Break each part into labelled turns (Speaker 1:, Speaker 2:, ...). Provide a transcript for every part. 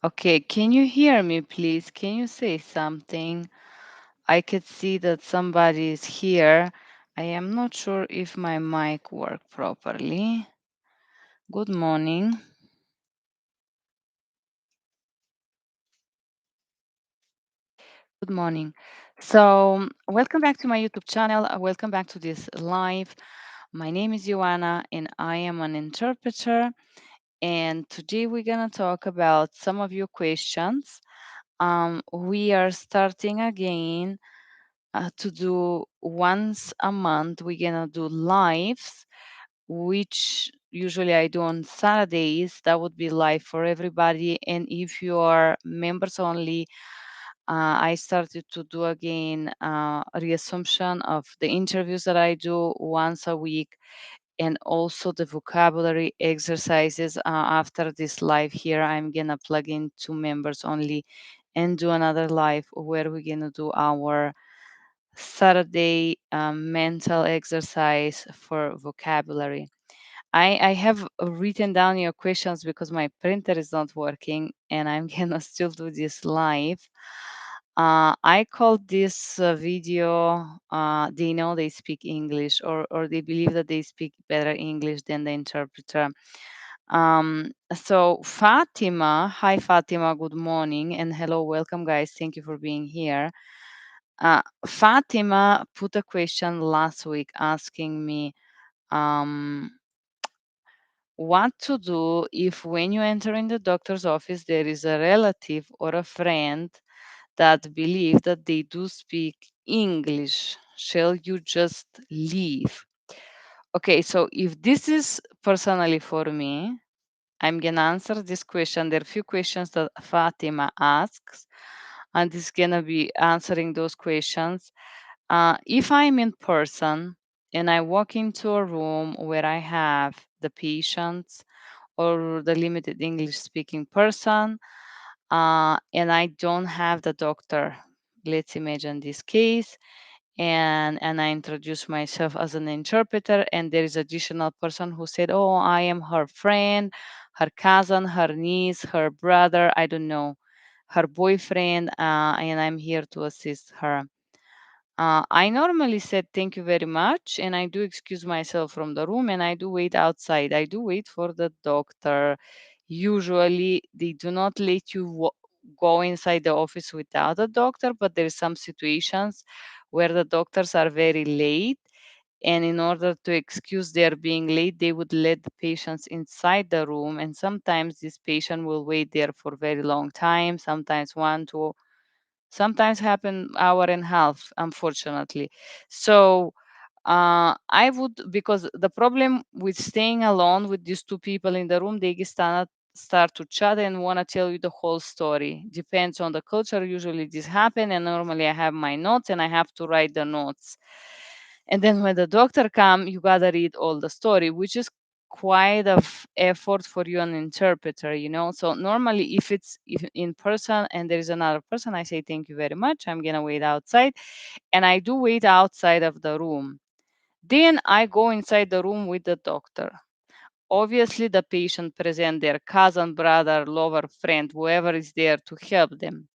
Speaker 1: Okay, can you hear me, please? Can you say something? I could see that somebody is here. I am not sure if my mic worked properly. Good morning. Good morning. So, welcome back to my YouTube channel. Welcome back to this live. My name is Joanna and I am an interpreter. And today we're going to talk about some of your questions. We are starting again to do once a month. We're going to do lives, which usually I do on Saturdays. That would be live for everybody. And if you are members only, I started to do again a reassumption of the interviews that I do once a week and also the vocabulary exercises. After this live here, I'm gonna plug in 2 members only and do another live where we're gonna do our Saturday mental exercise for vocabulary. I have written down your questions because my printer is not working and I'm gonna still do this live. I call this video, they know they speak English or they believe that they speak better English than the interpreter. So Fatima, hi Fatima, good morning and hello, welcome guys. Thank you for being here. Fatima put a question last week asking me, um, what to do if when you enter in the doctor's office there is a relative or a friend that believe that they do speak English. Shall you just leave? Okay, so if this is personally for me, I'm gonna answer this question. There are a few questions that Fatima asks, and this is gonna be answering those questions. If I'm in person and I walk into a room where I have the patients or the limited English speaking person, and I don't have the doctor, let's imagine this case, and I introduce myself as an interpreter, and there is additional person who said, "Oh, I am her friend, her cousin, her niece, her brother, I don't know, her boyfriend, and I'm here to assist her." I normally said thank you very much, and I do excuse myself from the room, and I do wait outside. I do wait for the doctor. Usually, they do not let you go inside the office without a doctor, but there is some situations where the doctors are very late, and in order to excuse their being late, they would let the patients inside the room, and sometimes this patient will wait there for very long time, sometimes 1, 2, sometimes happen hour and a half, unfortunately. So I would, because the problem with staying alone with these two people in the room, they start to chat and want to tell you the whole story. Depends on the culture. Usually this happen, and normally I have my notes and I have to write the notes. And then when the doctor come, you gotta read all the story, which is quite of effort for you an interpreter, you know. So normally if in person and there is another person, I say thank you very much, I'm gonna wait outside, and I do wait outside of the room. Then I go inside the room with the doctor. Obviously the patient present their cousin, brother, lover, friend, whoever is there to help them.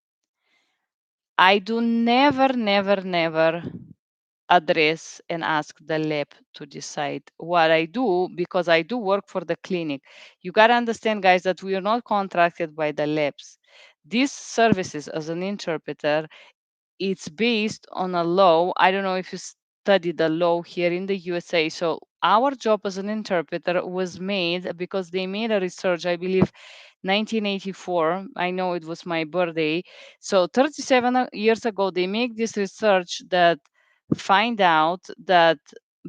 Speaker 1: I do never address and ask the lab to decide what I do, because I do work for the clinic. You got to understand, guys, that we are not contracted by the labs. These services as an interpreter, it's based on a law. I don't know if you study the law here in the USA. So our job as an interpreter was made because they made a research, I believe 1984. I know it was my birthday. So 37 years ago, they make this research that find out that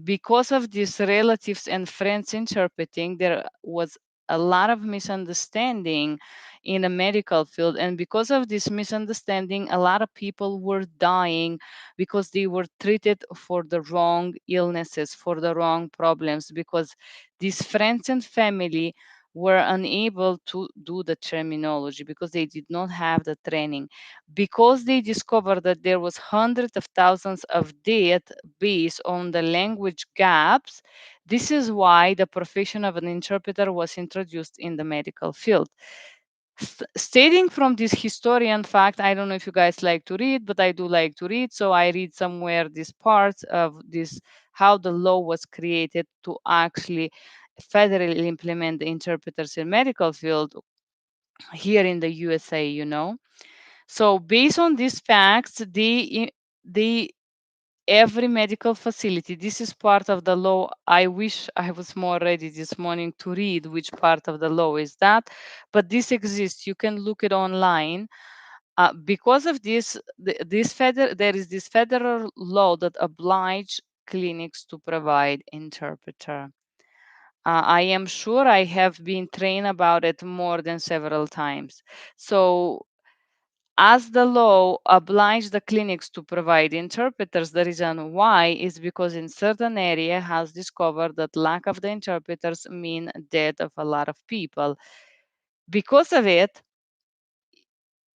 Speaker 1: because of these relatives and friends interpreting, there was a lot of misunderstanding in the medical field. And because of this misunderstanding, a lot of people were dying because they were treated for the wrong illnesses, for the wrong problems, because these friends and family were unable to do the terminology because they did not have the training, because they discovered that there was hundreds of thousands of death based on the language gaps. This is why the profession of an interpreter was introduced in the medical field. Stating from this historian fact, I don't know if you guys like to read, but I do like to read. So I read somewhere this part of this, how the law was created to actually federally implement the interpreters in medical field here in the USA, So based on these facts, they every medical facility, this is part of the law. I wish I was more ready this morning to read which part of the law is that, but this exists. You can look it online. Because of this, there is this federal law that oblige clinics to provide interpreter. I am sure I have been trained about it more than several times. So as the law obliged the clinics to provide interpreters, the reason why is because in certain area has discovered that lack of the interpreters mean death of a lot of people. Because of it,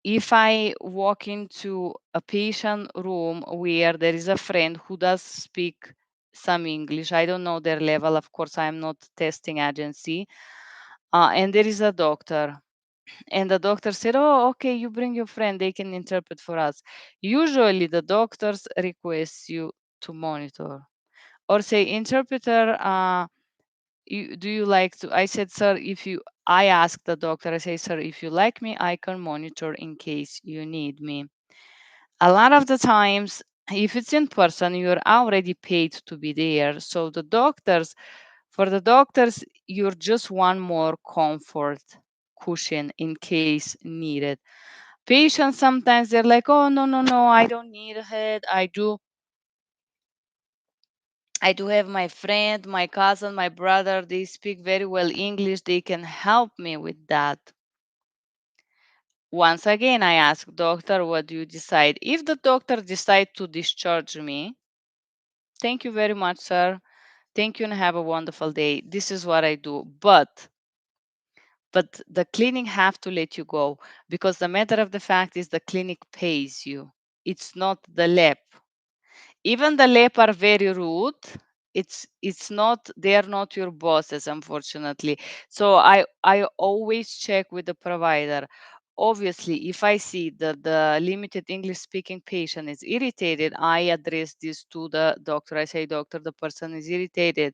Speaker 1: if I walk into a patient room where there is a friend who does speak some English, I don't know their level, of course, I'm not testing agency, and there is a doctor. And the doctor said, "Oh, okay, you bring your friend, they can interpret for us." Usually, the doctors request you to monitor or say, "Interpreter, do you like to?" I said, "Sir, if you," I asked the doctor, I say, "Sir, if you like me, I can monitor in case you need me." A lot of the times, if it's in person, you're already paid to be there. So for the doctors, you're just one more comfort cushion in case needed. Patients sometimes they're like, "Oh, no, no, no, I don't need a head. I do have my friend, my cousin, my brother, they speak very well English, they can help me with that." Once again, I ask doctor, "What do you decide?" If the doctor decide to discharge me, "Thank you very much, sir. Thank you and have a wonderful day. This is what I do." But the clinic have to let you go, because the matter of the fact is the clinic pays you. It's not the lab. Even the lab are very rude. It's not, they are not your bosses, unfortunately. So I always check with the provider. Obviously, if I see that the limited English speaking patient is irritated, I address this to the doctor. I say, "Doctor, the person is irritated.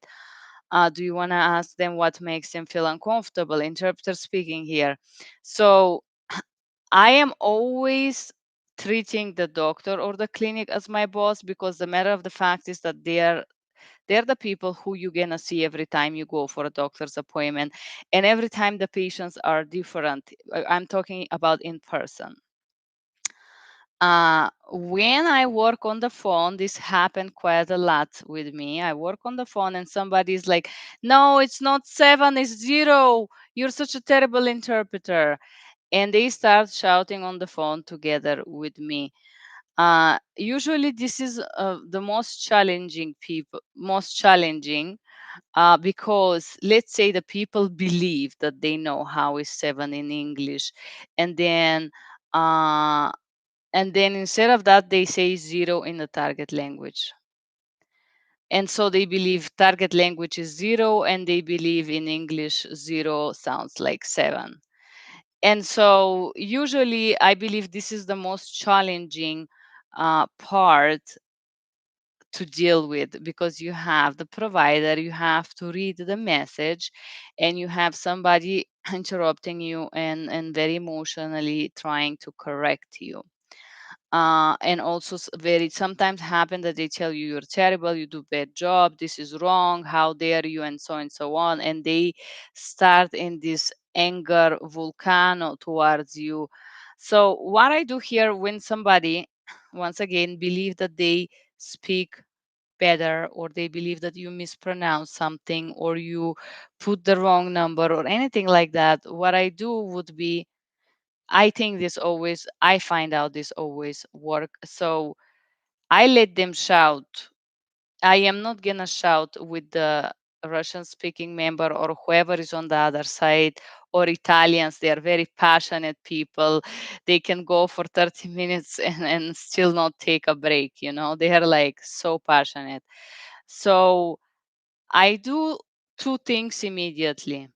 Speaker 1: Do you want to ask them what makes them feel uncomfortable? Interpreter speaking here." So I am always treating the doctor or the clinic as my boss, because the matter of the fact is that they're the people who you're gonna see every time you go for a doctor's appointment, and every time the patients are different. I'm talking about in person. When I work on the phone, this happened quite a lot with me. I work on the phone and somebody's like, "No, it's not 7, it's 0. You're such a terrible interpreter." And they start shouting on the phone together with me. Usually, this is the most challenging, because let's say the people believe that they know how is 7 in English, and then uh, instead of that, they say 0 in the target language. And so they believe target language is 0, and they believe in English 0 sounds like 7. And so usually I believe this is the most challenging part to deal with, because you have the provider, you have to read the message, and you have somebody interrupting you and very emotionally trying to correct you. And also very sometimes happen that they tell you, "You're terrible, you do bad job, this is wrong, how dare you," and so on, and they start in this anger volcano towards you. So what I do here, when somebody once again believe that they speak better, or they believe that you mispronounce something, or you put the wrong number or anything like that, what I do would be, I find out this always work. So I let them shout. I am not gonna shout with the Russian speaking member or whoever is on the other side, or Italians. They are very passionate people. They can go for 30 minutes and still not take a break, They are like so passionate. So I do two things immediately.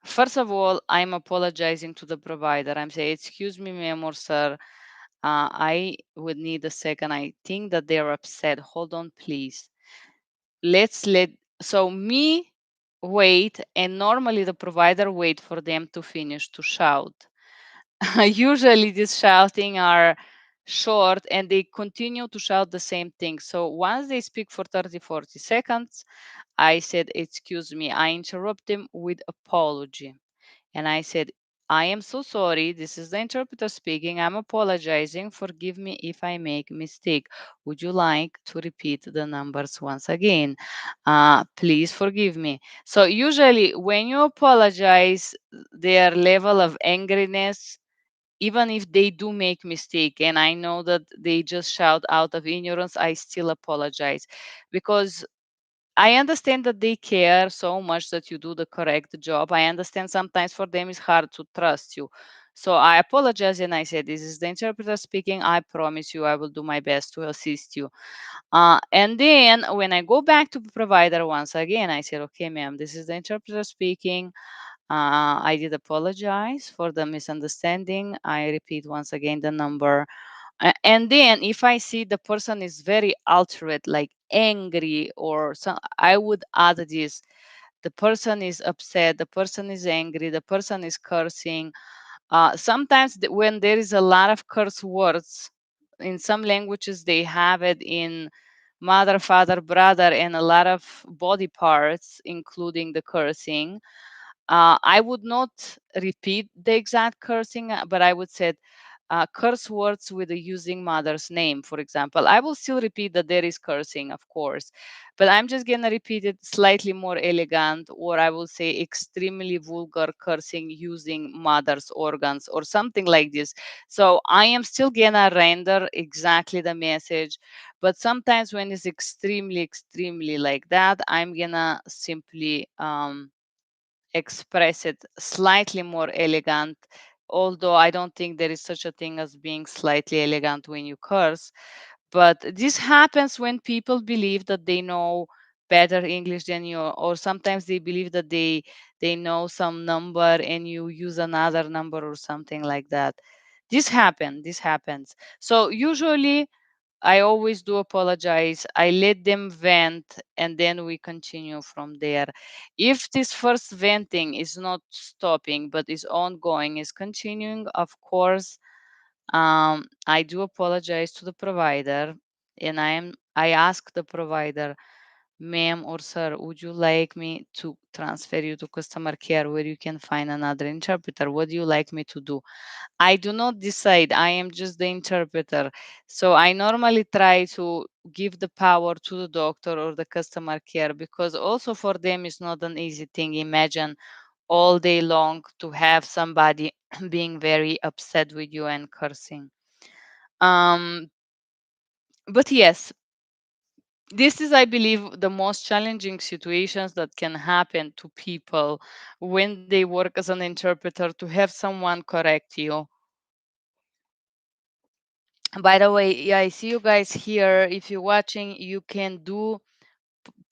Speaker 1: First of all, I'm apologizing to the provider. I'm saying, excuse me, ma'am or sir, I would need a second. I think that they're upset. Hold on, please. Let's let, so me wait, and normally the provider wait for them to finish to shout. Usually these shouting are short and they continue to shout the same thing. So once they speak for 30, 40 seconds, I said, excuse me, I interrupt them with apology. And I said, I am so sorry. This is the interpreter speaking. I'm apologizing. Forgive me if I make mistake. Would you like to repeat the numbers once again? Please forgive me. So usually when you apologize, their level of angriness, even if they do make mistake, and I know that they just shout out of ignorance, I still apologize, because I understand that they care so much that you do the correct job. I understand sometimes for them it's hard to trust you. So I apologize and I said, this is the interpreter speaking. I promise you I will do my best to assist you. And then when I go back to the provider once again, I said, okay, ma'am, this is the interpreter speaking. I did apologize for the misunderstanding. I repeat once again the number. And then if I see the person is very altered, like angry or some, I would add this. The person is upset, the person is angry, the person is cursing. Sometimes when there is a lot of curse words, in some languages they have it in mother, father, brother, and a lot of body parts, including the cursing. I would not repeat the exact cursing, but I would say curse words with the using mother's name, for example. I will still repeat that there is cursing, of course, but I'm just going to repeat it slightly more elegant, or I will say extremely vulgar cursing using mother's organs or something like this. So I am still going to render exactly the message, but sometimes when it's extremely, extremely like that, I'm going to simply express it slightly more elegant, although I don't think there is such a thing as being slightly elegant when you curse. But this happens when people believe that they know better English than you, or sometimes they believe that they know some number and you use another number or something like that. This happens. So usually I always do apologize. I let them vent and then we continue from there. If this first venting is not stopping but is ongoing, is continuing, of course, I do apologize to the provider, and I ask the provider, ma'am or sir, would you like me to transfer you to customer care where you can find another interpreter? What do you like me to do? I do not decide. I am just the interpreter. So I normally try to give the power to the doctor or the customer care, because also for them it's not an easy thing. Imagine all day long to have somebody being very upset with you and cursing. Um, but yes, this is, I believe, the most challenging situations that can happen to people when they work as an interpreter, to have someone correct you. By the way, yeah, I see you guys here. If you're watching, you can do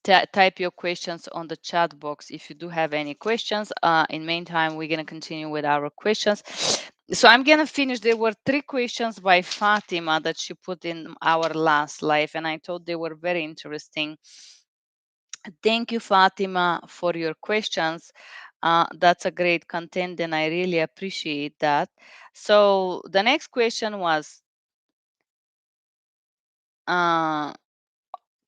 Speaker 1: type your questions on the chat box if you do have any questions. In meantime, we're going to continue with our questions. So I'm going to finish. There were 3 questions by Fatima that she put in our last live, and I thought they were very interesting. Thank you, Fatima, for your questions. That's a great content, and I really appreciate that. So the next question was, uh,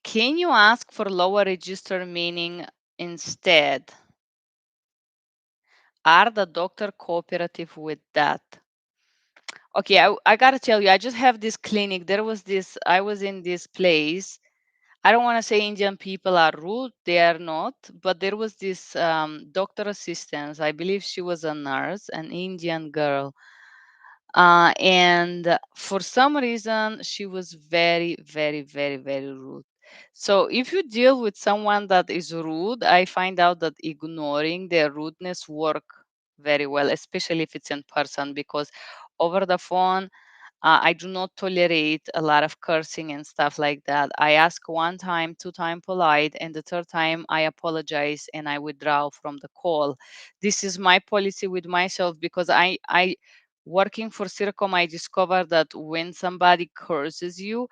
Speaker 1: can you ask for lower register meaning instead? Are the doctor cooperative with that? Okay, I gotta tell you, I just have this clinic. There was this, I was in this place. I don't want to say Indian people are rude, they are not, but there was this doctor assistant. I believe she was a nurse, an Indian girl. And for some reason, she was very, very, very, very rude. So if you deal with someone that is rude, I find out that ignoring their rudeness work very well, especially if it's in person, because over the phone, I do not tolerate a lot of cursing and stuff like that. I ask one time, two time polite, and the third time I apologize and I withdraw from the call. This is my policy with myself because I working for Circom, I discovered that when somebody curses you,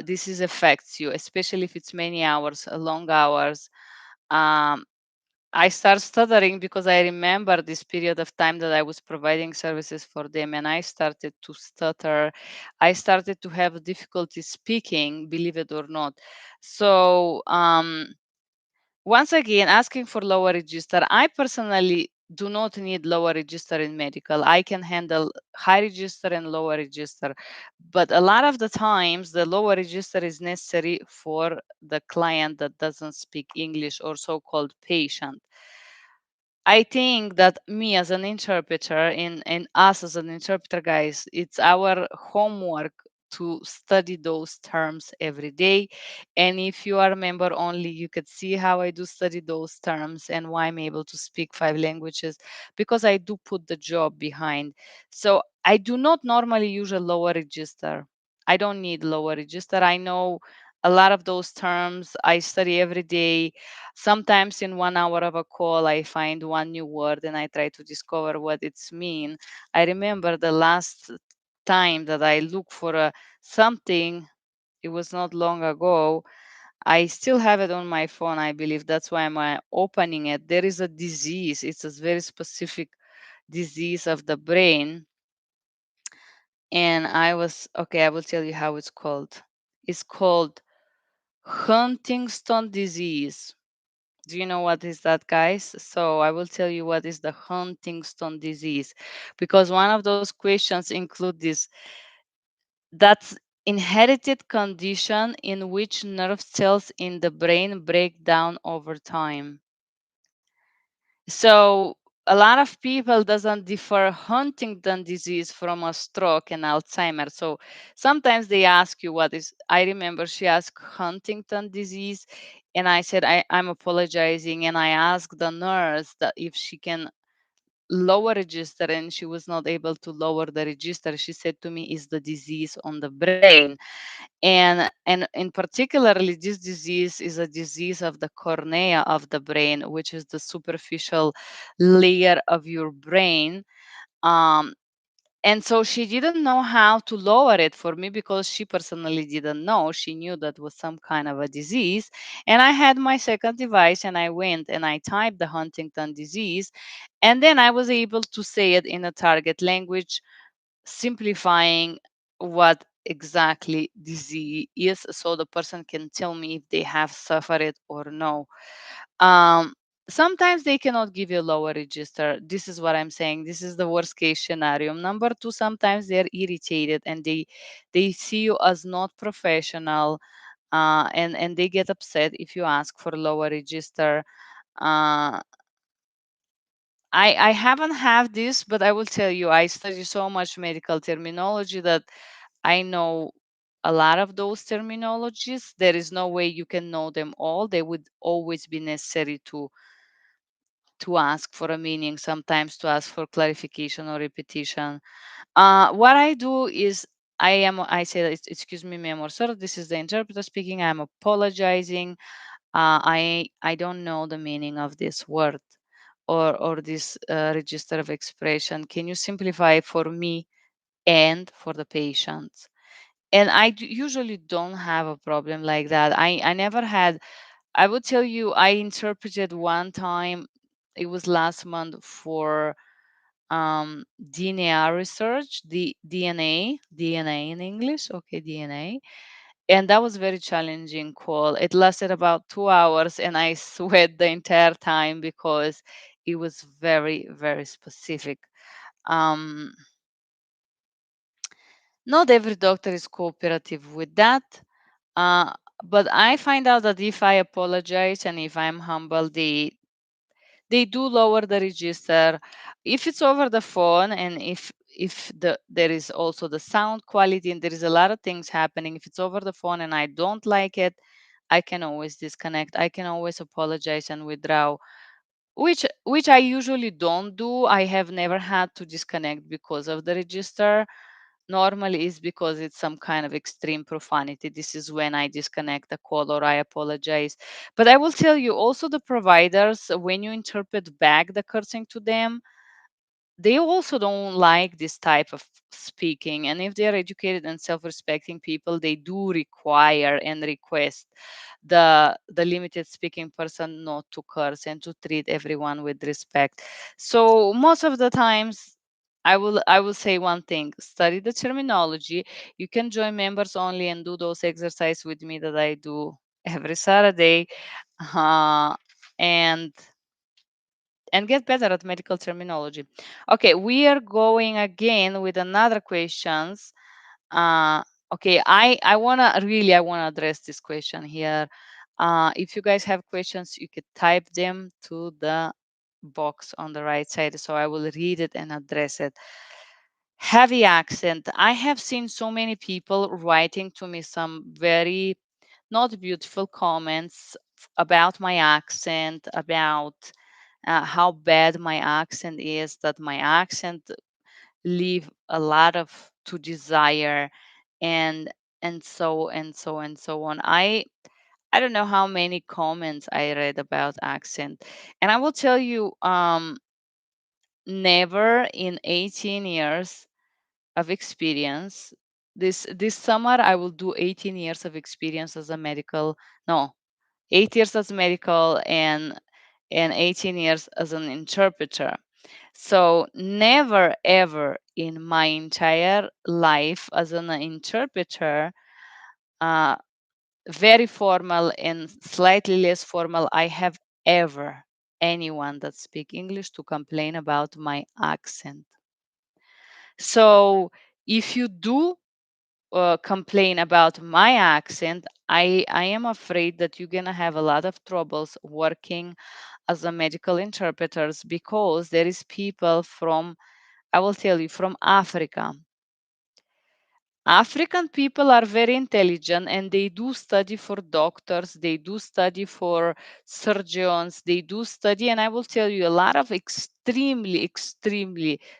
Speaker 1: this is affects you, especially if it's many hours, long hours. Um, I start stuttering because I remember this period of time that I was providing services for them and I started to stutter. I started to have difficulty speaking, believe it or not. So, once again, asking for lower register, I personally do not need lower register in medical. I can handle high register and lower register. But a lot of the times, the lower register is necessary for the client that doesn't speak English or so called patient. I think that me as an interpreter and us as an interpreter, guys, it's our homework to study those terms every day. And if you are member only, you could see how I do study those terms and why I'm able to speak 5 languages because I do put the job behind. So I do not normally use a lower register. I don't need lower register. I know a lot of those terms. I study every day. Sometimes in 1 hour of a call, I find one new word and I try to discover what it's mean. I remember the last time that I looked for something, it was not long ago. I still have it on my phone. I believe that's why I'm opening it. There is a disease. It's a very specific disease of the brain. And okay, I will tell you how it's called. It's called Huntington disease. Do you know what is that, guys? So I will tell you what is the Huntington disease, because one of those questions include this. That's inherited condition in which nerve cells in the brain break down over time. So a lot of people doesn't differ Huntington disease from a stroke and Alzheimer. So sometimes they ask you what is. I remember she asked Huntington disease, and I said I'm apologizing, and I asked the nurse that if she can lower register, and she was not able to lower the register. She said to me, "Is the disease on the brain?" And in particularly, this disease is a disease of the cornea of the brain, which is the superficial layer of your brain. um, and so she didn't know how to lower it for me because she personally didn't know. She knew that was some kind of a disease. And I had my second device and I went and I typed the Huntington disease. And then I was able to say it in a target language, simplifying what exactly disease is so the person can tell me if they have suffered it or no. um, Sometimes they cannot give you a lower register. This is what I'm saying. This is the worst case scenario. Number two, sometimes they're irritated and they see you as not professional, and they get upset if you ask for a lower register. uh, I haven't had this, but I will tell you, I study so much medical terminology that I know a lot of those terminologies. There is no way you can know them all. They would always be necessary to ask for a meaning, sometimes to ask for clarification or repetition. What I do is I say, Excuse me, ma'am or sir, this is the interpreter speaking. I'm apologizing. I don't know the meaning of this word or this register of expression. Can you simplify for me and for the patient? And usually don't have a problem like that. I never had. I would tell you, I interpreted one time. It was last month for DNA research, the DNA in English, okay, DNA. And that was very challenging call. It lasted about 2 hours, and I sweat the entire time because it was very, very specific. Um, Not every doctor is cooperative with that. Uh, but I find out that if I apologize and if I'm humble, they do lower the register. If it's over the phone, and if there is also the sound quality and there is a lot of things happening, if it's over the phone and I don't like it, I can always disconnect. I can always apologize and withdraw, which I usually don't do. I have never had to disconnect because of the register. normally is because it's some kind of extreme profanity. This is when I disconnect the call or I apologize. But I will tell you also, the providers, when you interpret back the cursing to them, they also don't like this type of speaking. And if they are educated and self-respecting people, they do require and request the limited speaking person not to curse and to treat everyone with respect. So most of the times, I will say one thing: study the terminology. You can join members only and do those exercises with me that I do every Saturday, uh, and get better at medical terminology. Okay, we are going again with another questions. Uh, okay, I wanna address this question here. If you guys have questions, you could type them to the box on the right side, so I will read it and address it. Heavy accent. I have seen so many people writing to me some very not beautiful comments about my accent, about how bad my accent is, that my accent leave a lot of to desire, and so on. I don't know how many comments I read about accent, and I will tell you, never in 18 years of experience. This summer I will do 18 years of experience as a medical. No, 8 years as medical, and 18 years as an interpreter. So never ever in my entire life as an interpreter, uh, very formal and slightly less formal, I have ever anyone that speak English to complain about my accent. So if you do complain about my accent, I am afraid that you're gonna have a lot of troubles working as a medical interpreters, because there is people from, I will tell you, from Africa. African people are very intelligent and they do study for doctors, they do study for surgeons, they do study, and I will tell you, a lot of extremely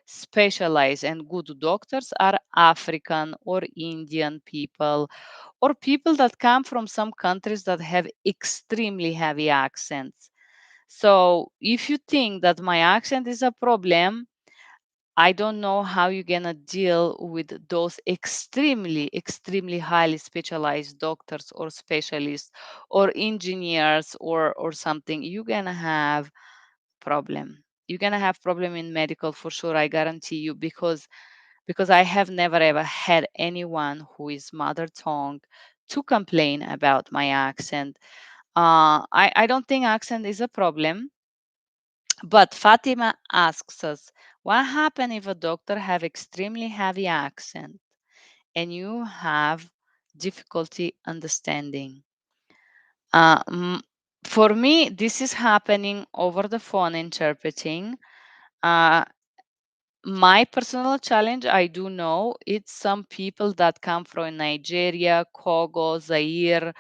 Speaker 1: specialized and good doctors are African or Indian people, or people that come from some countries that have extremely heavy accents. So if you think that my accent is a problem, I don't know how you're gonna deal with those extremely highly specialized doctors or specialists or engineers or something. You're gonna have problem. You're gonna have problem in medical for sure. I guarantee you, because I have never ever had anyone who is mother tongue to complain about my accent. I don't think accent is a problem. But Fatima asks us, what happens if a doctor have extremely heavy accent and you have difficulty understanding? Uh, m- for me, this is happening over the phone interpreting. Uh, my personal challenge, I do know, it's some people that come from Nigeria, Congo, Zaire.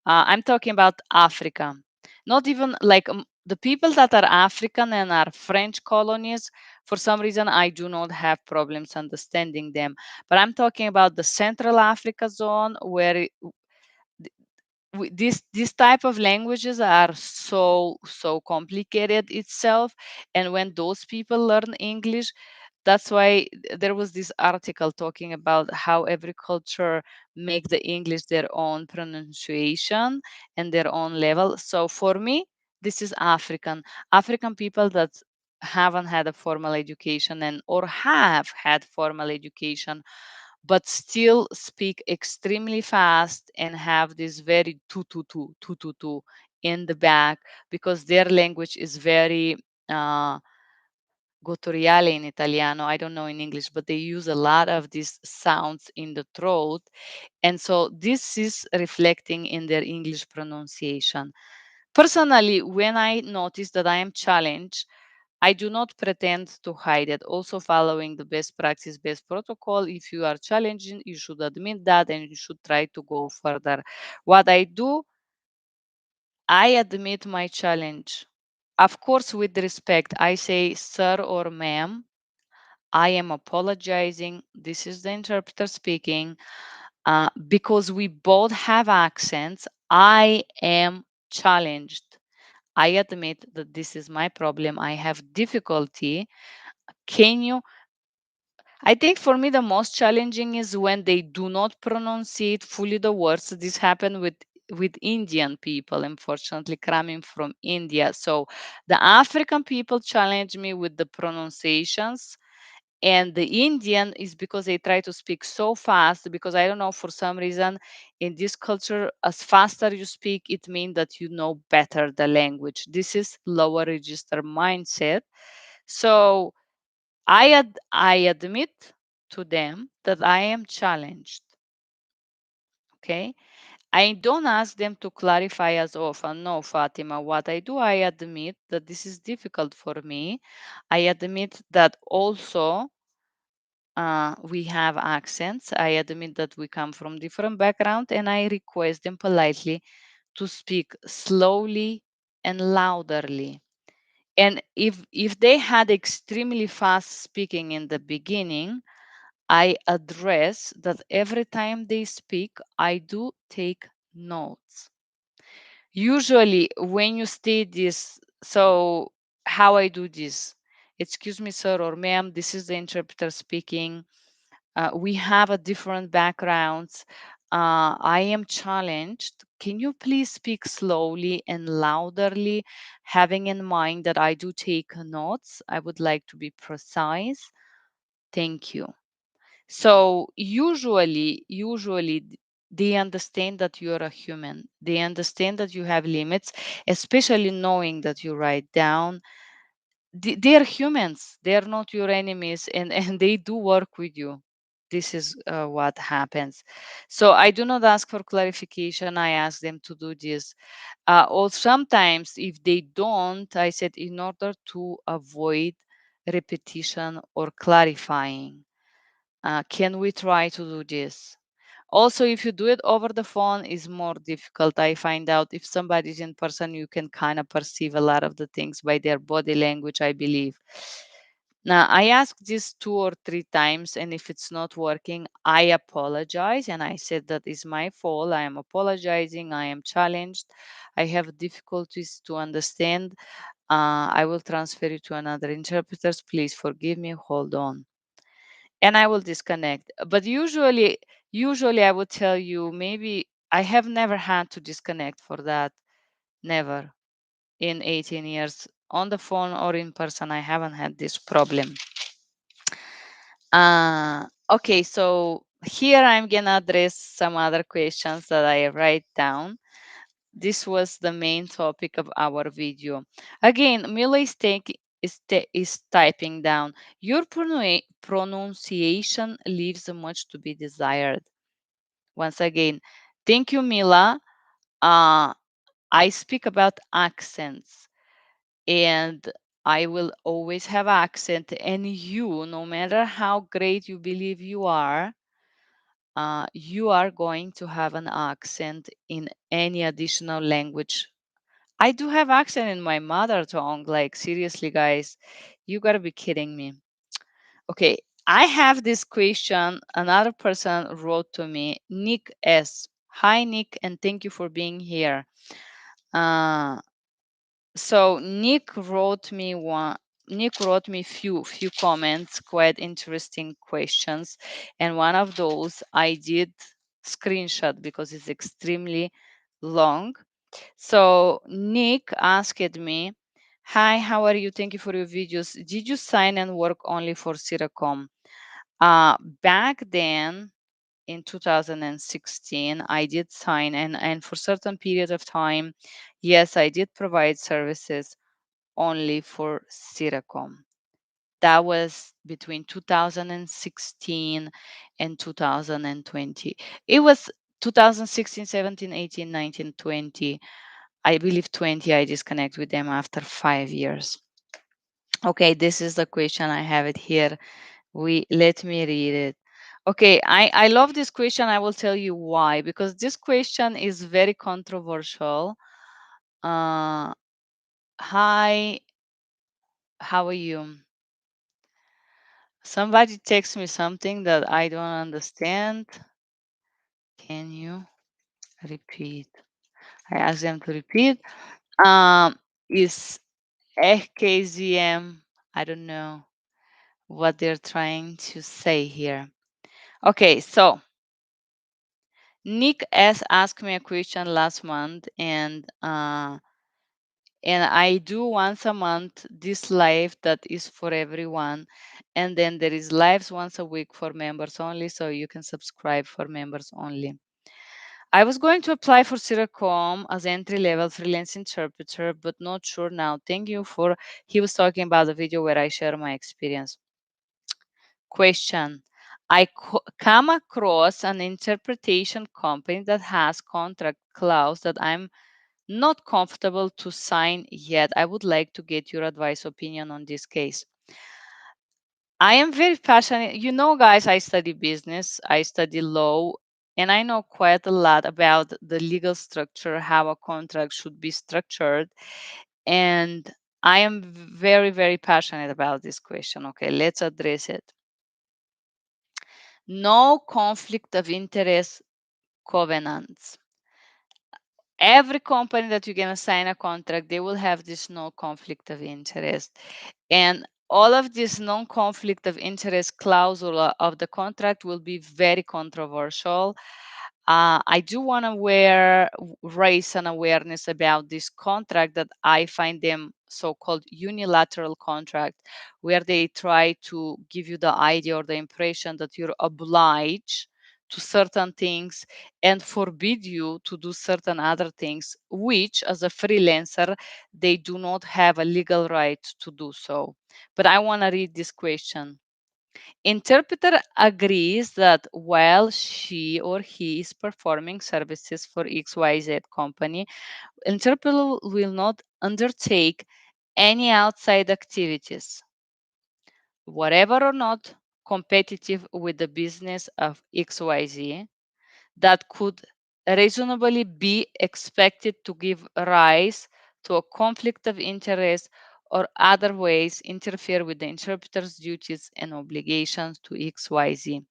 Speaker 1: I'm talking about Africa. Not even like the people that are African and are French colonies. For some reason, I do not have problems understanding them. But I'm talking about the Central Africa zone, where these type of languages are so complicated itself, and when those people learn English, that's why there was this article talking about how every culture make the English their own pronunciation and their own level. So for me, this is African people that haven't had a formal education, and or have had formal education but still speak extremely fast and have this very tu in the back, because their language is very gutturale in Italiano. I don't know in English, but they use a lot of these sounds in the throat. And so this is reflecting in their English pronunciation. Personally, when I notice that I am challenged, I do not pretend to hide it. Also, following the best practice, best protocol. If you are challenging, you should admit that and you should try to go further. What I do, I admit my challenge. Of course, with respect, I say sir or ma'am. I am apologizing. This is the interpreter speaking. Because we both have accents, I am challenged. I admit that this is my problem. I have difficulty. Can you? I think for me, the most challenging is when they do not pronunciate fully the words. This happened with Indian people, unfortunately, coming from India. So the African people challenge me with the pronunciations, and the Indian is because they try to speak so fast. Because I don't know, for some reason, in this culture, as faster you speak, it means that you know better the language. This is lower register mindset. So I admit to them that I am challenged. Okay. I don't ask them to clarify as often. No, Fatima, what I do, I admit that this is difficult for me. I admit that also we have accents. I admit that we come from different background, and I request them politely to speak slowly and louderly. And if they had extremely fast speaking in the beginning, I address that every time they speak, I do take notes. Usually, when you state this, so how I do this? Excuse me, sir or ma'am, this is the interpreter speaking. We have a different backgrounds. I am challenged. Can you please speak slowly and louderly, having in mind that I do take notes? I would like to be precise. Thank you. So usually they understand that you're a human. They understand that you have limits, especially knowing that you write down. They're humans. They're not your enemies, and and they do work with you. This is what happens. So I do not ask for clarification. I ask them to do this. Or sometimes if they don't, I said in order to avoid repetition or clarifying. Can we try to do this? Also, if you do it over the phone, is more difficult. I find out if somebody's in person, you can kind of perceive a lot of the things by their body language, I believe. Now, I ask this 2 or 3 times, and if it's not working, I apologize. And I said that is my fault. I am apologizing. I am challenged. I have difficulties to understand. I will transfer you to another interpreter. Please forgive me. Hold on, and I will disconnect. But usually I would tell you, maybe I have never had to disconnect for that. Never in 18 years on the phone or in person. I haven't had this problem. Okay, so here I'm gonna address some other questions that I write down. This was the main topic of our video. Again, Mila is typing down. Your pronunciation leaves much to be desired. Once again, thank you, Mila. Uh, I speak about accents, and I will always have accent. And you, no matter how great you believe you are going to have an accent in any additional language. I do have accent in my mother tongue. Like, seriously, guys, you gotta be kidding me. Okay, I have this question. Another person wrote to me, Nick S. Hi, Nick, and thank you for being here. Uh, so Nick wrote me few comments, quite interesting questions, and one of those I did screenshot because it's extremely long. So Nick asked me, "Hi, how are you? Thank you for your videos. Did you sign and work only for Siracom?" Back then, in 2016, I did sign, and for certain period of time, yes, I did provide services only for Siracom. That was between 2016 and 2020. It was 2016, 17, 18, 19, 20. I believe 20, I disconnect with them after 5 years. Okay, this is the question. I have it here. Let me read it. Okay, I love this question. I will tell you why. Because this question is very controversial. Uh, Hi, how are you? Somebody texts me something that I don't understand. Can you repeat? I ask them to repeat. Is FKZM, I don't know what they're trying to say here. Okay, so Nick S asked me a question last month, and I do once a month this live that is for everyone, and then there is lives once a week for members only, so you can subscribe for members only. I was going to apply for Siracom as entry-level freelance interpreter, but not sure now. Thank you for, he was talking about the video where I share my experience. Question. I come across an interpretation company that has contract clause that I'm not comfortable to sign yet. I would like to get your advice, opinion on this case. I am very passionate. You know, guys, I study business, I study law, and I know quite a lot about the legal structure, how a contract should be structured. And I am very, very passionate about this question. Okay, let's address it. No conflict of interest covenants. Every company that you're going to sign a contract, they will have this no conflict of interest. And all of this non-conflict of interest clausule of the contract will be very controversial. I do want to raise an awareness about this contract that I find them so-called unilateral contract, where they try to give you the idea or the impression that you're obliged to certain things and forbid you to do certain other things, which as a freelancer, they do not have a legal right to do so. But I want to read this question. Interpreter agrees that while she or he is performing services for XYZ company, interpreter will not undertake any outside activities, whatever or not competitive with the business of XYZ, that could reasonably be expected to give rise to a conflict of interest or other ways interfere with the interpreter's duties and obligations to XYZ.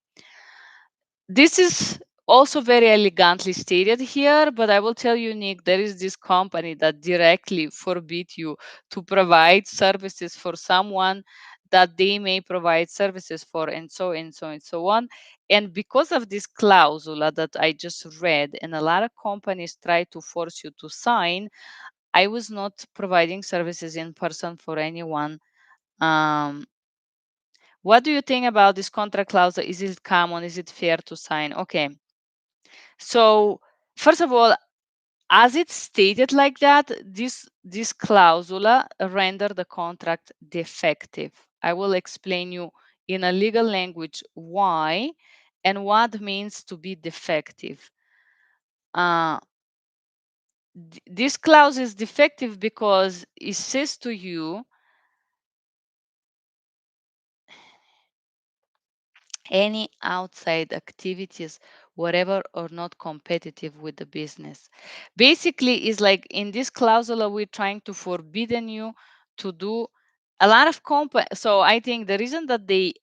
Speaker 1: This is also very elegantly stated here, but I will tell you, Nick, there is this company that directly forbid you to provide services for someone that they may provide services for, and so and so and so on. And because of this clausula that I just read, and a lot of companies try to force you to sign, I was not providing services in person for anyone. Um, what do you think about this contract clause? Is it common? Is it fair to sign? Okay. So first of all, as it's stated like that, this clausula render the contract defective. I will explain you in a legal language why and what means to be defective. Uh, this clause is defective because it says to you any outside activities, whatever or not competitive with the business. Basically, is like in this clausula, we're trying to forbidden you to do a lot of So I think the reason that they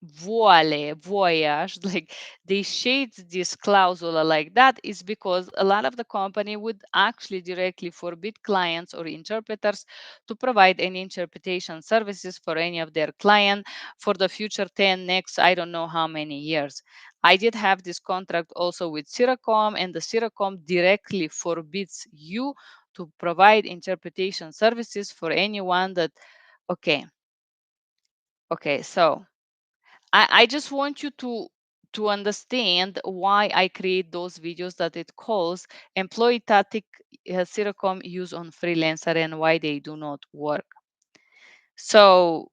Speaker 1: voyage like they shade this clausula like that is because a lot of the company would actually directly forbid clients or interpreters to provide any interpretation services for any of their client for the future 10 next I don't know how many years. I did have this contract also with Siracom, and the Siracom directly forbids you to provide interpretation services for anyone that okay so I just want you to understand why I create those videos that it calls employee tactic Sirocom use on freelancer and why they do not work. So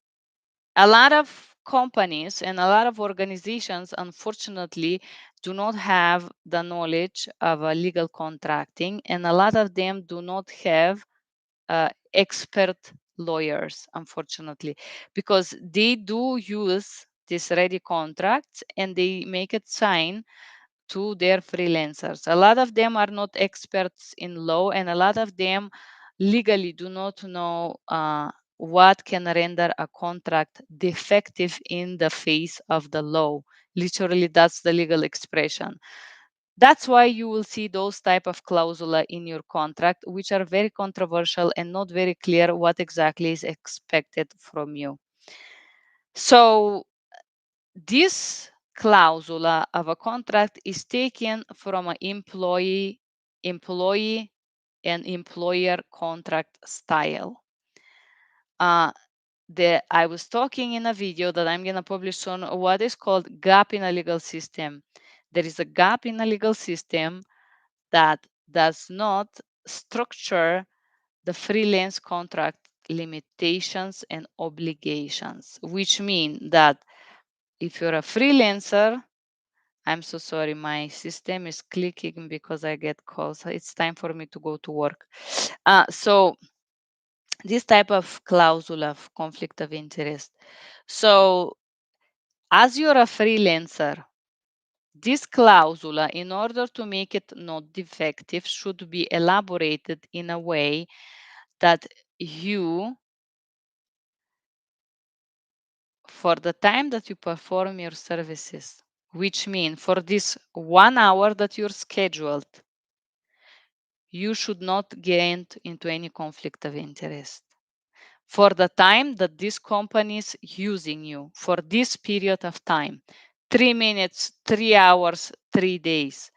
Speaker 1: a lot of companies and a lot of organizations, unfortunately, do not have the knowledge of legal contracting, and a lot of them do not have expert lawyers, unfortunately, because they do use these ready contracts and they make it sign to their freelancers. A lot of them are not experts in law, and a lot of them legally do not know what can render a contract defective in the face of the law. Literally, that's the legal expression. That's why you will see those type of clausula in your contract, which are very controversial and not very clear what exactly is expected from you. So this clausula of a contract is taken from an employee and employer contract style. I was talking in a video that I'm going to publish on what is called gap in a legal system. There is a gap in a legal system that does not structure the freelance contract limitations and obligations, which mean that if you're a freelancer, I'm so sorry, my system is clicking because I get calls. It's time for me to go to work. So this type of clausule of conflict of interest. So as you're a freelancer, this clausula, in order to make it not defective, should be elaborated in a way that you, for the time that you perform your services, which means for this 1 hour that you're scheduled, you should not get into any conflict of interest. For the time that this company is using you, for this period of time, 3 minutes, 3 hours, 3 days,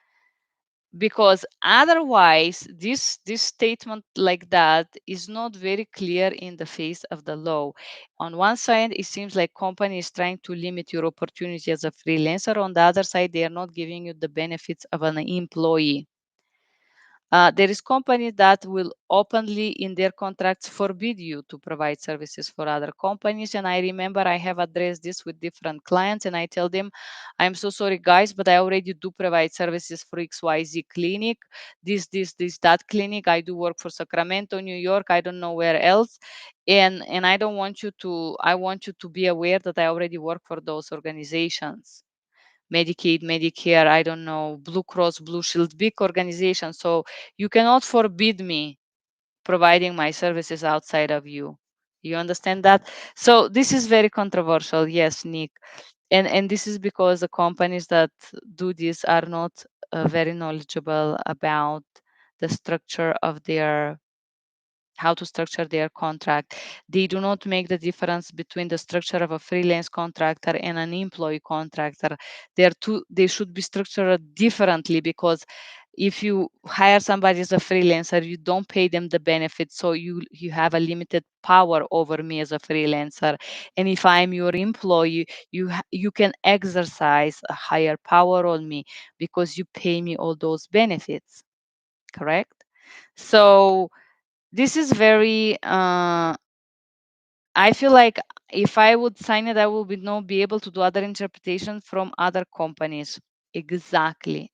Speaker 1: because otherwise this statement like that is not very clear in the face of the law. On one side, it seems like company is trying to limit your opportunity as a freelancer. On the other side, they are not giving you the benefits of an employee. There is companies that will openly in their contracts forbid you to provide services for other companies. And I remember I have addressed this with different clients and I tell them, I'm so sorry guys, but I already do provide services for XYZ clinic, that clinic. I do work for Sacramento, New York. I don't know where else. And I don't want you to, I want you to be aware that I already work for those organizations. Medicaid, Medicare, I don't know, Blue Cross, Blue Shield, big organizations. So you cannot forbid me providing my services outside of you. You understand that? So this is very controversial. Yes, Nick. And this is because the companies that do this are not very knowledgeable about the structure of their how to structure their contract. They do not make the difference between the structure of a freelance contractor and an employee contractor. They should be structured differently, because if you hire somebody as a freelancer, you don't pay them the benefits, so you have a limited power over me as a freelancer. And if I'm your employee, you can exercise a higher power on me because you pay me all those benefits, correct? So this is very I feel like if I would sign it, I will not be able to do other interpretation from other companies. Exactly,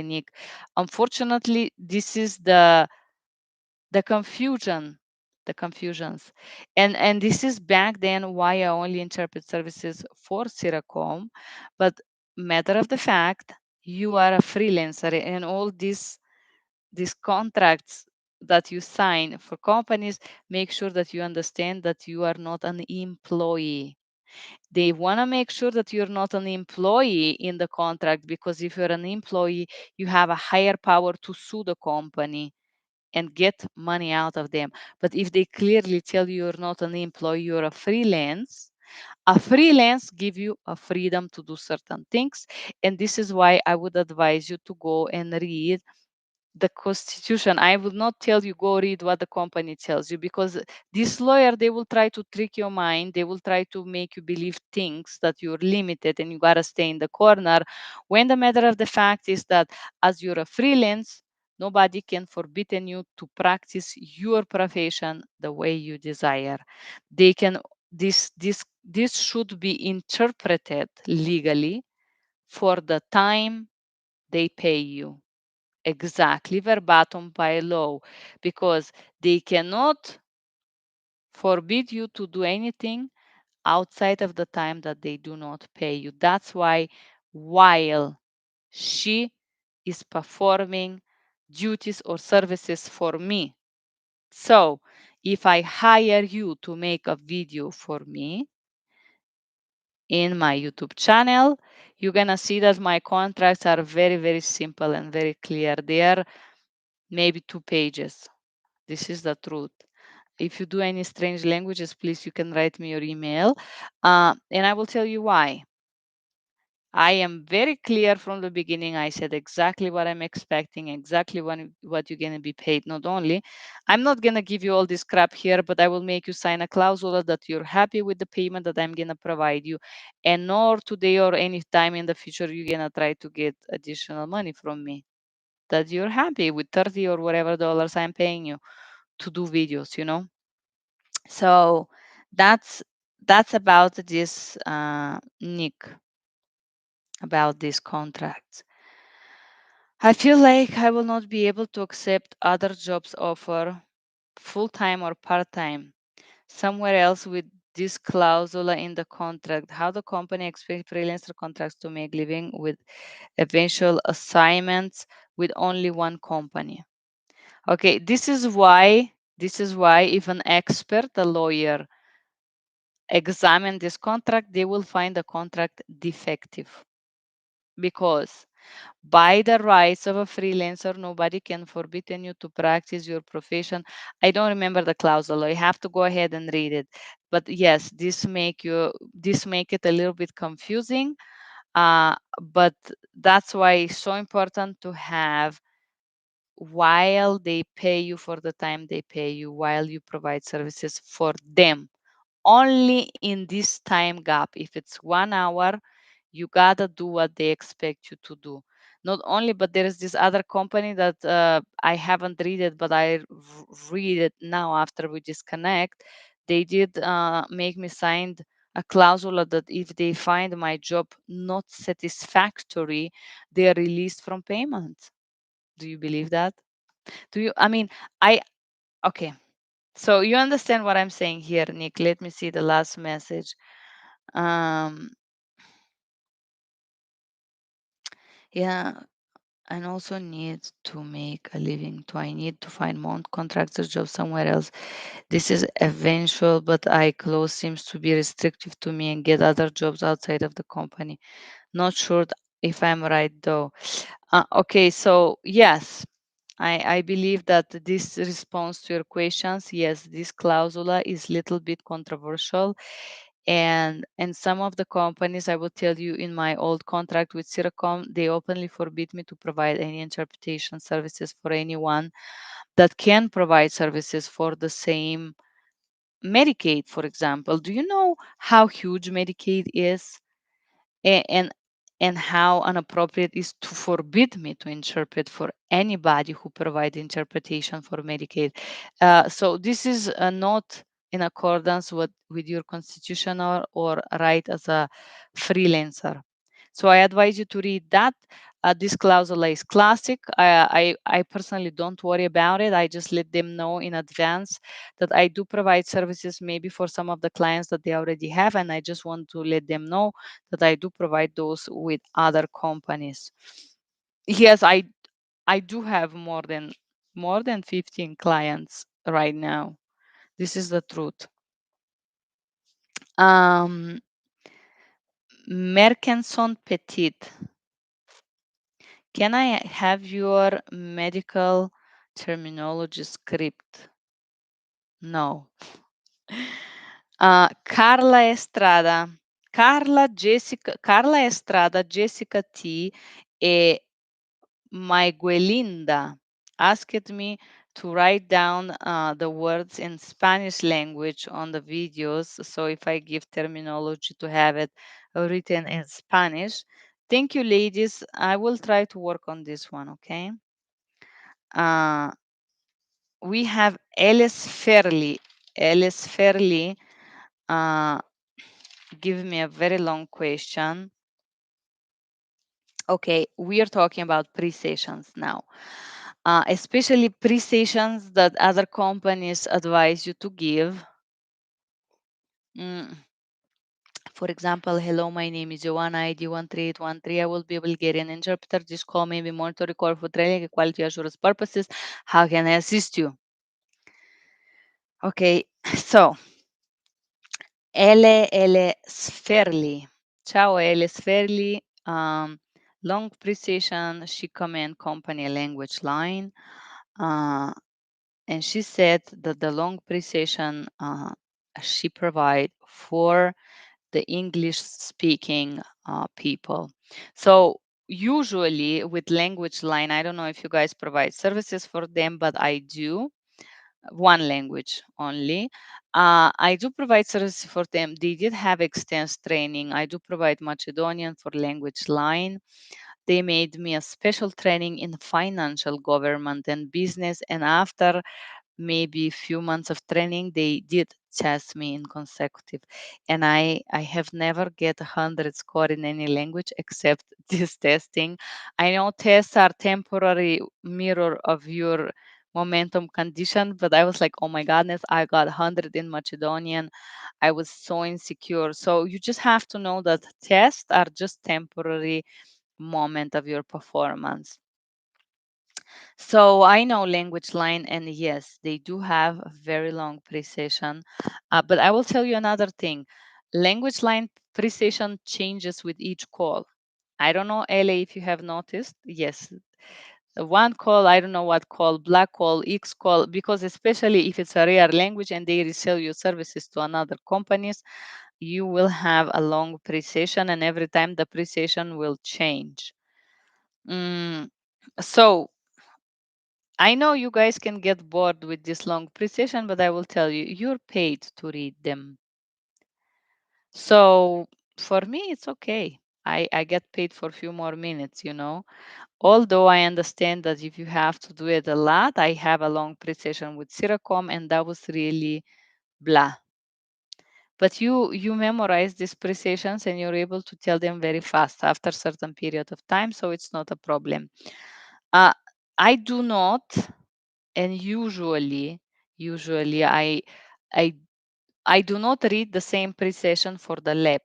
Speaker 1: Nick. Unfortunately, this is the confusion, the confusions. And this is back then why I only interpret services for Siracom. But matter of the fact, you are a freelancer, and all these contracts that you sign for companies, make sure that you understand that you are not an employee. They want to make sure that you're not an employee in the contract, because if you're an employee, you have a higher power to sue the company and get money out of them. But if they clearly tell you you're not an employee, you're a freelance give you a freedom to do certain things. And this is why I would advise you to go and read the constitution. I will not tell you go read what the company tells you, because this lawyer, they will try to trick your mind. They will try to make you believe things that you're limited and you got to stay in the corner, when the matter of the fact is that as you're a freelance, nobody can forbidden you to practice your profession the way you desire. They can this should be interpreted legally for the time they pay you, exactly verbatim by law, because they cannot forbid you to do anything outside of the time that they do not pay you. That's why while she is performing duties or services for me. So if I hire you to make a video for me in my YouTube channel, you're gonna see that my contracts are very, very simple and very clear. They are maybe 2 pages. This is the truth. If you do any strange languages, please, you can write me your email. And I will tell you why. I am very clear from the beginning. I said exactly what I'm expecting, exactly what you're going to be paid. Not only, I'm not going to give you all this crap here, but I will make you sign a clausula that you're happy with the payment that I'm going to provide you. And nor today or any time in the future, you're going to try to get additional money from me. That you're happy with 30 or whatever dollars I'm paying you to do videos, So that's about this, Nick, about these contracts. I feel like I will not be able to accept other jobs offer full-time or part-time somewhere else with this clausula in the contract. How the company expects freelancer contracts to make living with eventual assignments with only one company. Okay, this is why if an expert, a lawyer, examine this contract, they will find the contract defective because by the rights of a freelancer, nobody can forbid you to practice your profession. I don't remember the clause. I have to go ahead and read it. But yes, this make it a little bit confusing. But that's why it's so important to have while they pay you for the time they pay you, while you provide services for them. Only in this time gap. If it's 1 hour, you gotta do what they expect you to do. Not only, but there is this other company that I haven't read it, but I read it now after we disconnect. They did make me sign a clausula that if they find my job not satisfactory, they are released from payment. Do you believe that? Do you? I mean, I okay. So you understand what I'm saying here, Nick? Let me see the last message. Um, yeah, and also need to make a living. Do I need to find more contractor job somewhere else? This is eventual, but I close seems to be restrictive to me and get other jobs outside of the company. Not sure if I'm right though. Okay, so yes, I believe that this response to your questions, yes, this clausula is little bit controversial. And some of the companies, I will tell you, in my old contract with Circom, they openly forbid me to provide any interpretation services for anyone that can provide services for the same Medicaid, for example. Do you know how huge Medicaid is? And and how inappropriate is to forbid me to interpret for anybody who provide interpretation for Medicaid. So this is not in accordance with your constitutional or right as a freelancer. So I advise you to read that. This clausule is classic. I personally don't worry about it. I just let them know in advance that I do provide services maybe for some of the clients that they already have, and I just want to let them know that I do provide those with other companies. Yes, I do have more than 15 clients right now. This is the truth. Um, Merkenson Petit, can I have your medical terminology script? No. Carla Estrada. Carla Estrada, Jessica T. E Miguelinda asked me to write down the words in Spanish language on the videos. So if I give terminology to have it written in Spanish. Thank you, ladies. I will try to work on this one, okay? Uh, we have Ellis Fairley. Ellis Fairley give me a very long question. Okay, we are talking about pre-sessions now. Especially pre-sessions that other companies advise you to give. Mm, For example, hello, my name is Joanna, ID 13813. I will be a Bulgarian interpreter. This call may be monitored, recorded for training and quality assurance purposes. How can I assist you? Okay, so Ele Sferli. Ciao Ele Sferli. Long precision, she command company language line. Uh, and she said that the long precision she provide for the English speaking people. So usually with language line, I don't know if you guys provide services for them, but I do one language only. I do provide services for them. They did have extensive training. I do provide Macedonian for language line. They made me a special training in financial government and business. And after maybe a few months of training, they did test me in consecutive. And I have never get 100 score in any language except this testing. I know tests are temporary mirror of your momentum condition, but I was like, oh my goodness, I got 100 in Macedonian. I was so insecure. So you just have to know that tests are just temporary moment of your performance. So I know language line, and yes, they do have a very long precision. But I will tell you another thing. Language line precision changes with each call. I don't know, Ellie, if you have noticed. Yes, the one call, I don't know what call, black call, X call, because especially if it's a rare language and they resell your services to another companies, you will have a long precision, and every time the precision will change. Mm, so I know you guys can get bored with this long precision, but I will tell you, you're paid to read them. So for me, it's okay. I get paid for a few more minutes, you know. Although I understand that if you have to do it a lot, I have a long precision with Siracom, and that was really blah. But you memorize these precisions and you're able to tell them very fast after a certain period of time, so it's not a problem. Uh, I do not, and usually I I do not read the same precision for the lab.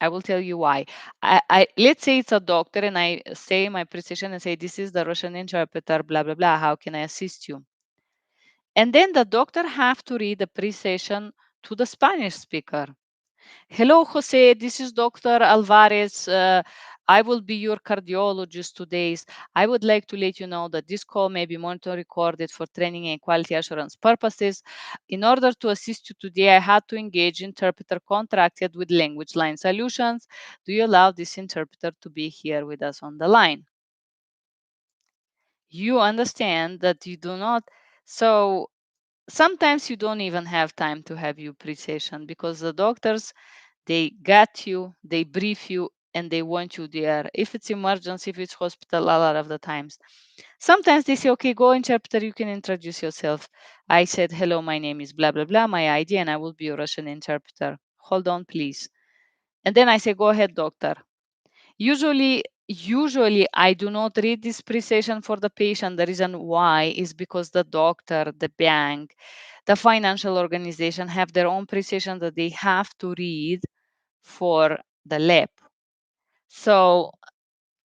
Speaker 1: I will tell you why. I let's say it's a doctor and I say my precision and say this is the Russian interpreter, blah blah blah. How can I assist you? And then the doctor have to read the precision to the Spanish speaker. Hello, Jose. This is Dr. Alvarez. I will be your cardiologist today. I would like to let you know that this call may be monitored, recorded for training and quality assurance purposes. In order to assist you today, I had to engage interpreter contracted with Language Line Solutions. Do you allow this interpreter to be here with us on the line? You understand that you do not. So sometimes you don't even have time to have your pre-session because the doctors, they got you, they brief you, and they want you there. If it's emergency, if it's hospital, a lot of the times. Sometimes they say, okay, go interpreter, you can introduce yourself. I said, hello, my name is blah, blah, blah, my ID, and I will be your Russian interpreter. Hold on, please. And then I say, go ahead, doctor. Usually I do not read this precision for the patient. The reason why is because the doctor, the bank, the financial organization have their own precision that they have to read for the lab. So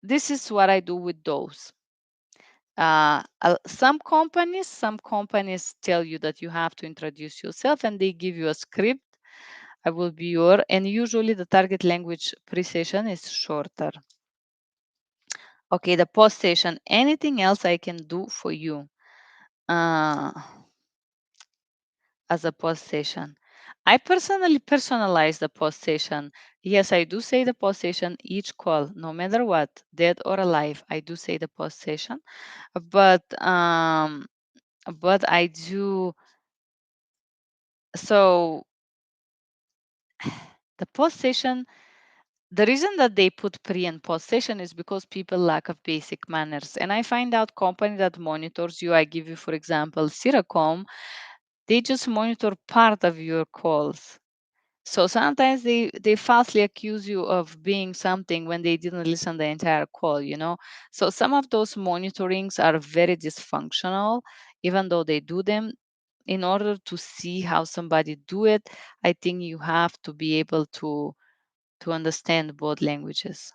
Speaker 1: this is what I do with those. Some companies tell you that you have to introduce yourself and they give you a script. I will be your, and usually the target language precision is shorter. Okay, the Postsession. Anything else I can do for you uh, as a Postsession? I personally personalize the Postsession. Yes, I do say the Postsession each call, no matter what, dead or alive. I do say the Postsession, but I do so the Postsession. The reason that they put pre and post session is because people lack of basic manners. And I find out company that monitors you, I give you, for example, Siracom, they just monitor part of your calls. So sometimes they falsely accuse you of being something when they didn't listen the entire call, you know. So some of those monitorings are very dysfunctional, even though they do them. In order to see how somebody do it, I think you have to be able to understand both languages,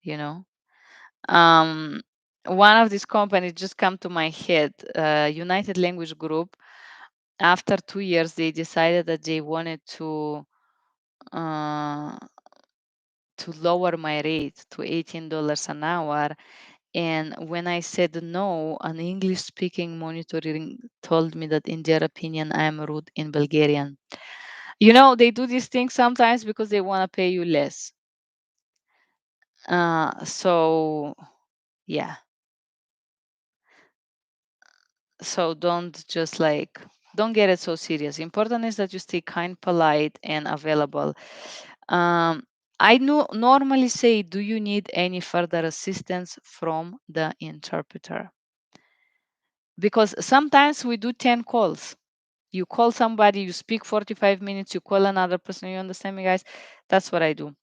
Speaker 1: you know. Um, one of these companies just come to my head, United Language Group. After 2 years, they decided that they wanted uh, to lower my rate to $18 an hour. And when I said no, an English speaking monitoring told me that in their opinion, I am rude in Bulgarian. They do these things sometimes because they want to pay you less. So, yeah. So don't get it so serious. Important is that you stay kind, polite, and available. Um, I normally say, do you need any further assistance from the interpreter? Because sometimes we do 10 calls. You call somebody, you speak 45 minutes, you call another person. You understand me, guys? That's what I do.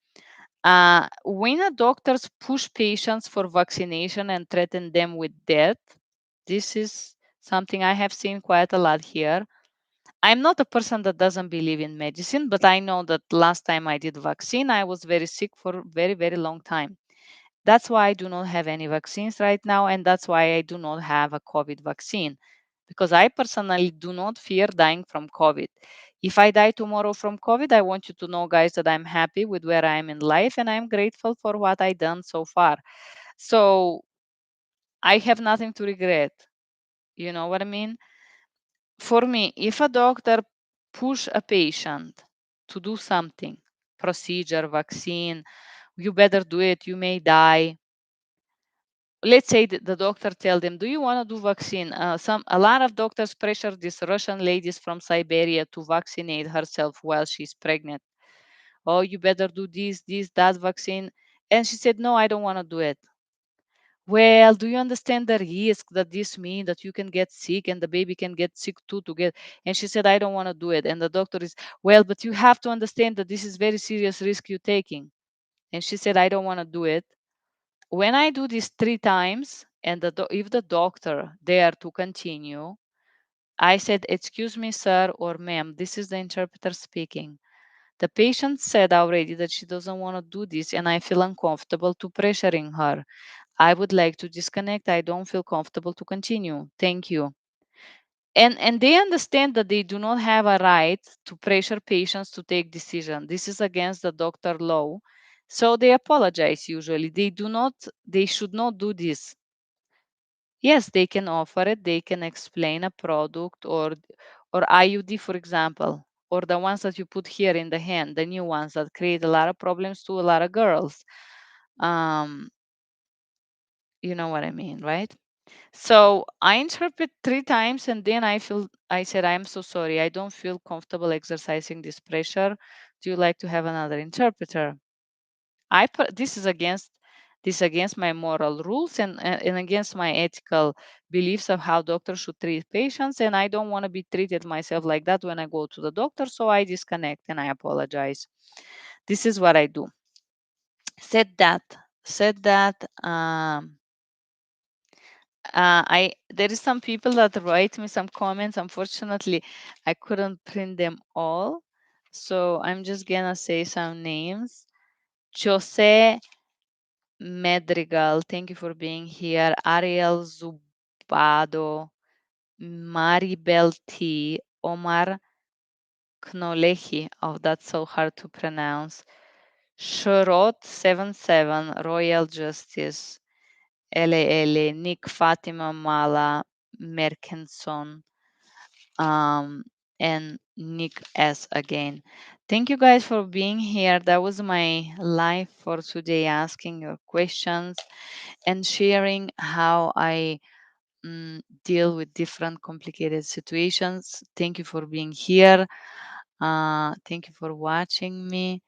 Speaker 1: When doctors push patients for vaccination and threaten them with death, this is something I have seen quite a lot here. I'm not a person that doesn't believe in medicine, but I know that last time I did vaccine, I was very sick for a very, very long time. That's why I do not have any vaccines right now, and that's why I do not have a COVID vaccine, because I personally do not fear dying from COVID. If I die tomorrow from COVID, I want you to know, guys, that I'm happy with where I am in life and I'm grateful for what I done so far. So I have nothing to regret. You know what I mean? For me, if a doctor push a patient to do something, procedure, vaccine, you better do it, you may die. Let's say the doctor tell them, do you want to do vaccine? A lot of doctors pressure these Russian ladies from Siberia to vaccinate herself while she's pregnant. Oh, you better do this, that vaccine. And she said, no, I don't want to do it. Well, do you understand the risk that this means that you can get sick and the baby can get sick too to get? And she said, I don't want to do it. And the doctor is, well, but you have to understand that this is very serious risk you're taking. And she said, I don't want to do it. When I do this 3 times, and if the doctor dare to continue, I said, excuse me, sir or ma'am, this is the interpreter speaking. The patient said already that she doesn't want to do this, and I feel uncomfortable to pressuring her. I would like to disconnect. I don't feel comfortable to continue. Thank you. And they understand that they do not have a right to pressure patients to take decision. This is against the doctor law. So they apologize usually. They should not do this. Yes, they can offer it. They can explain a product or IUD, for example, or the ones that you put here in the hand, the new ones that create a lot of problems to a lot of girls. Um, you know what I mean, right? So I interpret 3 times and then I said, I'm so sorry. I don't feel comfortable exercising this pressure. Do you like to have another interpreter? This is against my moral rules and against my ethical beliefs of how doctors should treat patients. And I don't want to be treated myself like that when I go to the doctor. So I disconnect and I apologize. This is what I do. Said that, said that. I There is some people that write me some comments. Unfortunately, I couldn't print them all, so I'm just gonna say some names. Jose Medrigal, thank you for being here. Ariel Zubado, Maribel T, Omar Knolehi. Oh, that's so hard to pronounce. Shorot 77, Royal Justice. LL, Nick Fatima Mala Merkenson, and Nick S again. Thank you guys for being here. That was my live for today, asking your questions and sharing how I deal with different complicated situations. Thank you for being here. Thank you for watching me.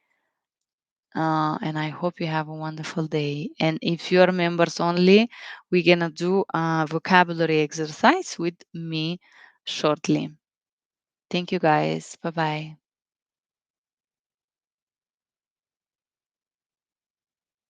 Speaker 1: And I hope you have a wonderful day. And if you're members only, we're going to do a vocabulary exercise with me shortly. Thank you guys. Bye bye.